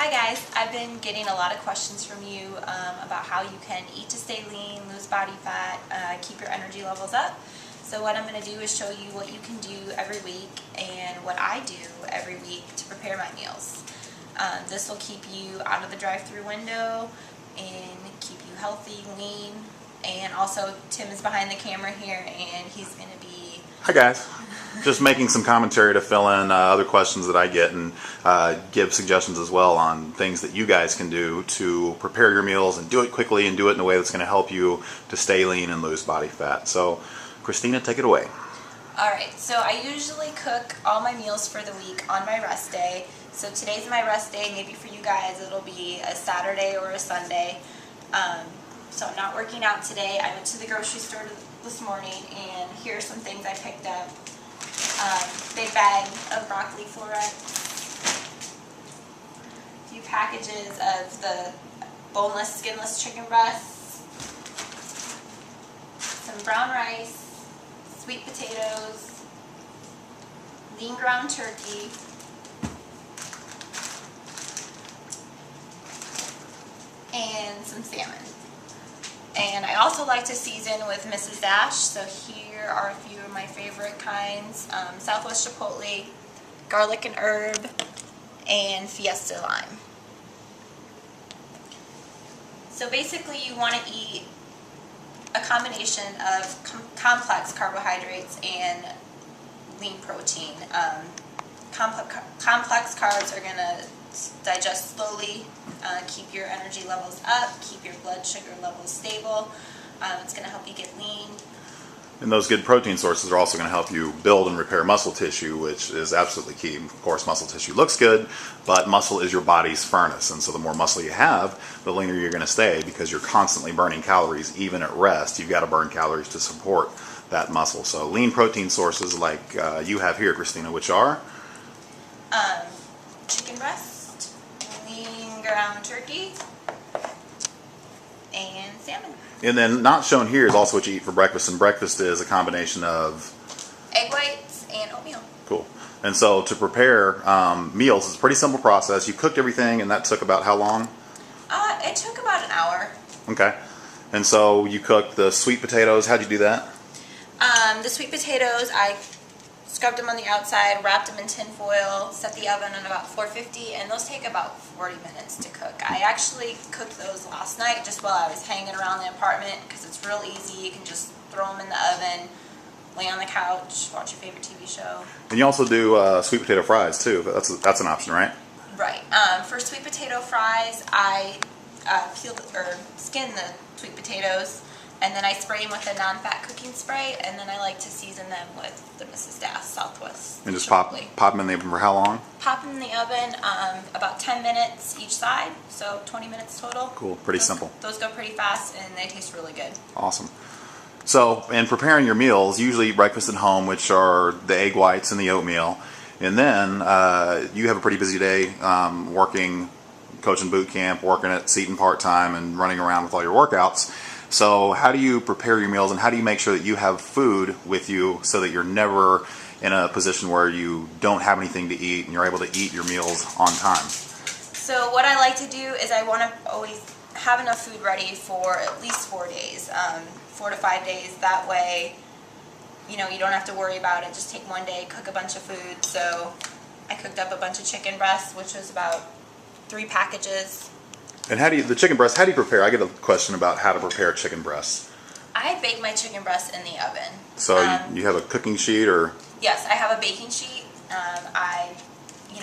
Hi guys, I've been getting a lot of questions from you about how you can eat to stay lean, lose body fat, keep your energy levels up. So what I'm going to do is show you what you can do every week and what I do every week to prepare my meals. This will keep you out of the drive-through window and keep you healthy, lean, and also Tim is behind the camera here and he's going to be... Hi guys. Just making some commentary to fill in other questions that I get and give suggestions as well on things that you guys can do to prepare your meals and do it quickly and do it in a way that's going to help you to stay lean and lose body fat. So, Kristina, take it away. Alright, so I usually cook all my meals for the week on my rest day. So today's my rest day. Maybe for you guys it'll be a Saturday or a Sunday. So I'm not working out today. I went to the grocery store this morning and here are some things I picked up. Big bag of broccoli florets, a few packages of the boneless, skinless chicken breasts, some brown rice, sweet potatoes, lean ground turkey, and some salmon. And I also like to season with Mrs. Dash, so here are a few of my favorite kinds. Southwest Chipotle, garlic and herb, and Fiesta lime. So basically you want to eat a combination of complex carbohydrates and lean protein. Complex carbs are going to digest slowly, keep your energy levels up, keep your blood sugar levels stable. It's going to help you get lean. And those good protein sources are also going to help you build and repair muscle tissue, which is absolutely key. Of course, muscle tissue looks good, but muscle is your body's furnace. And so the more muscle you have, the leaner you're going to stay because you're constantly burning calories. Even at rest, you've got to burn calories to support that muscle. So lean protein sources like you have here, Kristina, which are? Chicken breast, lean ground turkey, and salmon. And then not shown here is also what you eat for breakfast, and breakfast is a combination of egg whites and oatmeal. Cool. And so to prepare meals, it's a pretty simple process. You cooked everything, and that took about how long? It took about an hour. Okay. And so you cooked the sweet potatoes. How'd you do that? The sweet potatoes, I scrubbed them on the outside, wrapped them in tin foil, set the oven on about 450, and those take about 40 minutes to cook. I actually cooked those last night just while I was hanging around the apartment because it's real easy. You can just throw them in the oven, lay on the couch, watch your favorite TV show. And you also do sweet potato fries too. That's an option, right? Right. For sweet potato fries, I peel or skin the sweet potatoes, and then I spray them with a non-fat cooking spray, and then I like to season them with the Mrs. Das Southwest. And just pop them in the oven for how long? Pop them in the oven about 10 minutes each side, so 20 minutes total. Cool, pretty simple. Those go pretty fast, and they taste really good. Awesome. So, in preparing your meals, usually eat breakfast at home, which are the egg whites and the oatmeal. And then you have a pretty busy day working, coaching boot camp, working at Seton part-time, and running around with all your workouts. So how do you prepare your meals, and how do you make sure that you have food with you so that you're never in a position where you don't have anything to eat and you're able to eat your meals on time? So what I like to do is I want to always have enough food ready for at least 4 days, 4 to 5 days. That way, you know, you don't have to worry about it. Just take one day, cook a bunch of food. So I cooked up a bunch of chicken breasts, which was about 3 packages. And the chicken breast, how do you prepare? I get a question about how to prepare chicken breasts. I bake my chicken breasts in the oven. So you have a cooking sheet, or? Yes, I have a baking sheet. I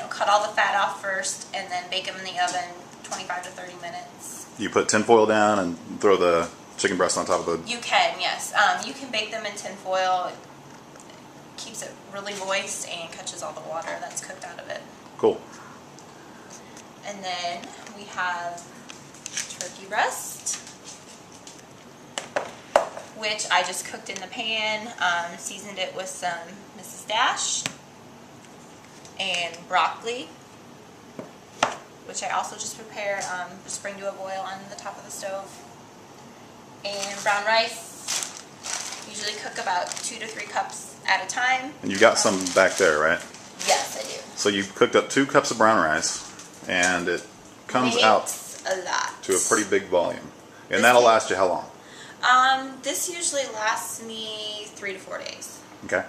cut all the fat off first and then bake them in the oven 25 to 30 minutes. You put tin foil down and throw the chicken breast on top of the... You can, yes. You can bake them in tin foil. It keeps it really moist and catches all the water that's cooked out of it. Cool. And then we have turkey breast, which I just cooked in the pan, seasoned it with some Mrs. Dash, and broccoli, which I also just prepared, just bring to a boil on the top of the stove, and brown rice. Usually cook about 2 to 3 cups at a time. And you got some back there, right? Yes, I do. So you cooked up 2 cups of brown rice, and it comes out Makes a lot. to a pretty big volume. And that'll last you how long? This usually lasts me 3 to 4 days. Okay.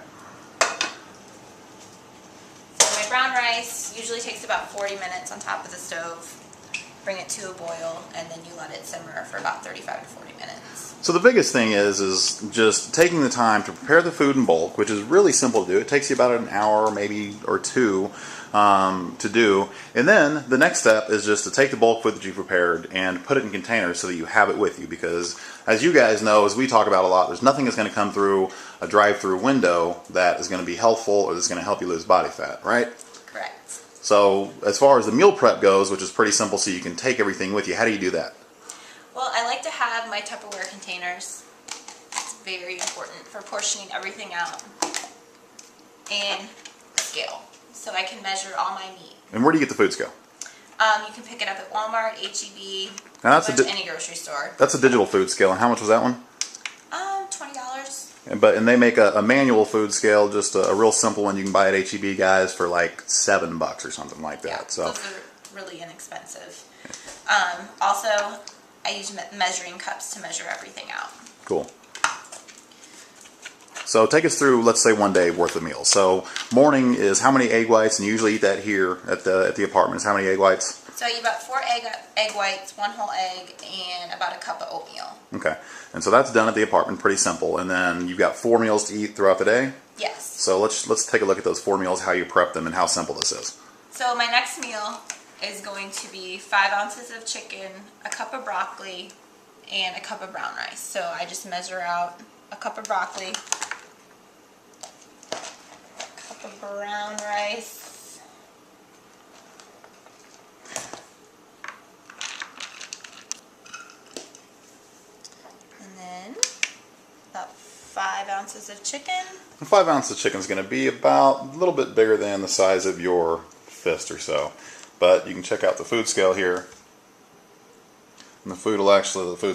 So my brown rice usually takes about 40 minutes on top of the stove. Bring it to a boil, and then you let it simmer for about 35 to 40 minutes. So the biggest thing is just taking the time to prepare the food in bulk, which is really simple to do. It takes you about an hour, maybe or two, to do. And then the next step is just to take the bulk food that you prepared and put it in containers so that you have it with you. Because as you guys know, as we talk about a lot, there's nothing that's going to come through a drive-through window that is going to be helpful or that's going to help you lose body fat, right? Correct. So as far as the meal prep goes, which is pretty simple, so you can take everything with you, how do you do that? Well, I like to have my Tupperware containers. It's very important for portioning everything out. And a scale, so I can measure all my meat. And where do you get the food scale? You can pick it up at Walmart, HEB, Now that's any grocery store. That's a digital food scale. And how much was that one? $20. And they make a manual food scale, just a real simple one you can buy at HEB, guys, for like $7 or something like that. Yeah, so those are really inexpensive. Also, I use measuring cups to measure everything out. Cool. So take us through, let's say, 1 day worth of meals. So morning is how many egg whites, and you usually eat that here at the apartments. How many egg whites? So I eat about 4 egg whites, 1 whole egg, and about a cup of oatmeal. Okay. And so that's done at the apartment, pretty simple. And then you've got 4 meals to eat throughout the day? Yes. So let's take a look at those 4 meals, how you prep them, and how simple this is. So my next meal is going to be 5 ounces of chicken, a cup of broccoli, and a cup of brown rice. So I just measure out a cup of broccoli, a cup of brown rice, and then about 5 ounces of chicken. 5 ounces of chicken is going to be about a little bit bigger than the size of your fist or so. But you can check out the food scale here. And the food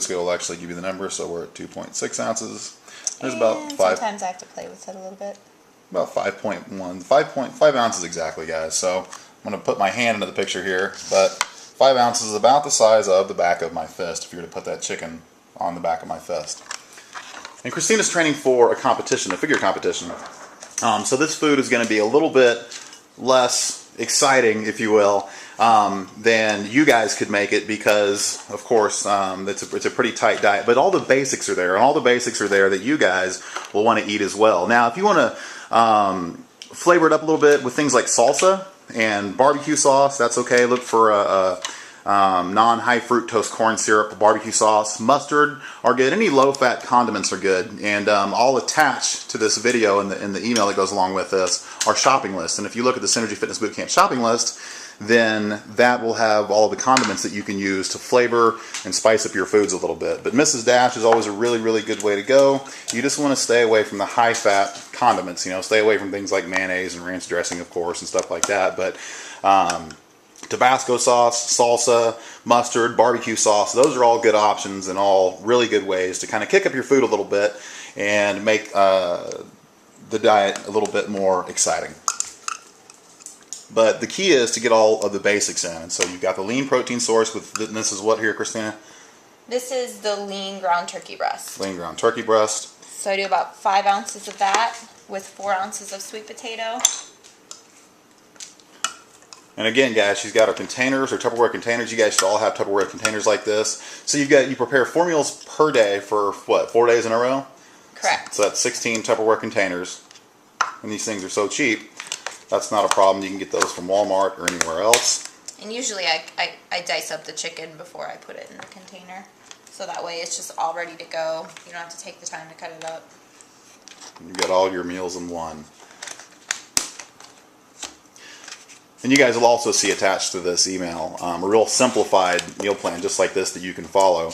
scale will actually give you the number, so we're at 2.6 ounces. There's about 5. Sometimes I have to play with it a little bit. About 5.1, 5 ounces exactly, guys. So I'm going to put my hand into the picture here, but 5 ounces is about the size of the back of my fist if you were to put that chicken on the back of my fist. And Kristina's training for a competition, a figure competition. So this food is going to be a little bit less exciting, if you will, than you guys could make it because, of course, it's a pretty tight diet. But all the basics are there, and all the basics are there that you guys will want to eat as well. Now, if you want to flavor it up a little bit with things like salsa and barbecue sauce, that's okay. Look for a non-high fructose corn syrup, barbecue sauce, mustard are good. Any low-fat condiments are good. And I'll attach to this video in the email that goes along with this our shopping list. And if you look at the Synergy Fitness Bootcamp shopping list, then that will have all the condiments that you can use to flavor and spice up your foods a little bit. But Mrs. Dash is always a really, really good way to go. You just want to stay away from the high-fat condiments. You know, stay away from things like mayonnaise and ranch dressing, of course, and stuff like that. But Tabasco sauce, salsa, mustard, barbecue sauce, those are all good options and all really good ways to kind of kick up your food a little bit and make the diet a little bit more exciting. But the key is to get all of the basics in. And so you've got the lean protein source with, this is what here, Kristina? This is the lean ground turkey breast. Lean ground turkey breast. So I do about 5 ounces of that with 4 ounces of sweet potato. And again, guys, she's got her containers, her Tupperware containers. You guys should all have Tupperware containers like this. So you prepare 4 meals per day for what, 4 days in a row? Correct. So that's 16 Tupperware containers. And these things are so cheap, that's not a problem. You can get those from Walmart or anywhere else. And usually I dice up the chicken before I put it in the container. So that way it's just all ready to go. You don't have to take the time to cut it up. You get all your meals in one. And you guys will also see attached to this email a real simplified meal plan just like this that you can follow.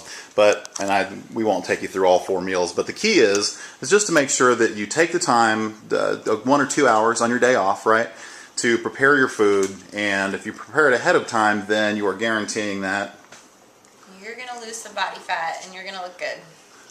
We won't take you through all 4 meals, but the key is just to make sure that you take the time, 1 or 2 hours on your day off, right, to prepare your food. And if you prepare it ahead of time, then you are guaranteeing that you're going to lose some body fat and you're going to look good.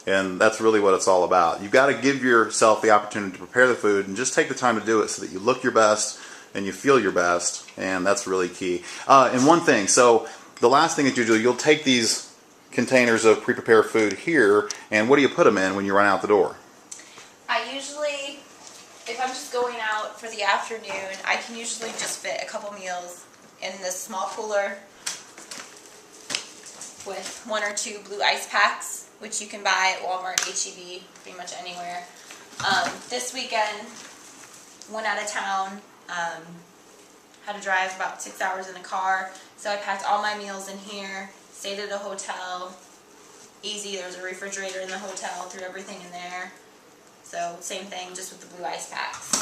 And that's really what it's all about. You've got to give yourself the opportunity to prepare the food and just take the time to do it so that you look your best and you feel your best, and that's really key. And one thing, so the last thing that you do, you'll take these containers of pre-prepared food here, and what do you put them in when you run out the door? I usually, if I'm just going out for the afternoon, I can usually just fit a couple meals in this small cooler with 1 or 2 blue ice packs, which you can buy at Walmart, H-E-B, pretty much anywhere. This weekend, went out of town, had to drive about 6 hours in a car, so I packed all my meals in here, stayed at a hotel, easy, there was a refrigerator in the hotel, threw everything in there. So same thing, just with the blue ice packs.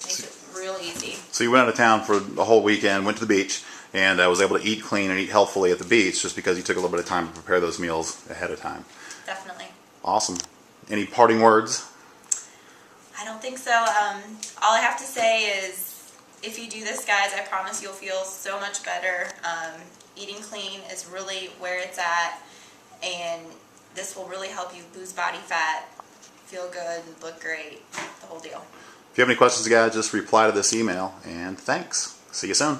Makes it real easy. So you went out of town for the whole weekend, went to the beach, and was able to eat clean and eat healthfully at the beach just because you took a little bit of time to prepare those meals ahead of time. Definitely. Awesome. Any parting words? I don't think so. All I have to say is, if you do this, guys, I promise you'll feel so much better. Eating clean is really where it's at, and this will really help you lose body fat, feel good, look great, the whole deal. If you have any questions, guys, just reply to this email, and thanks. See you soon.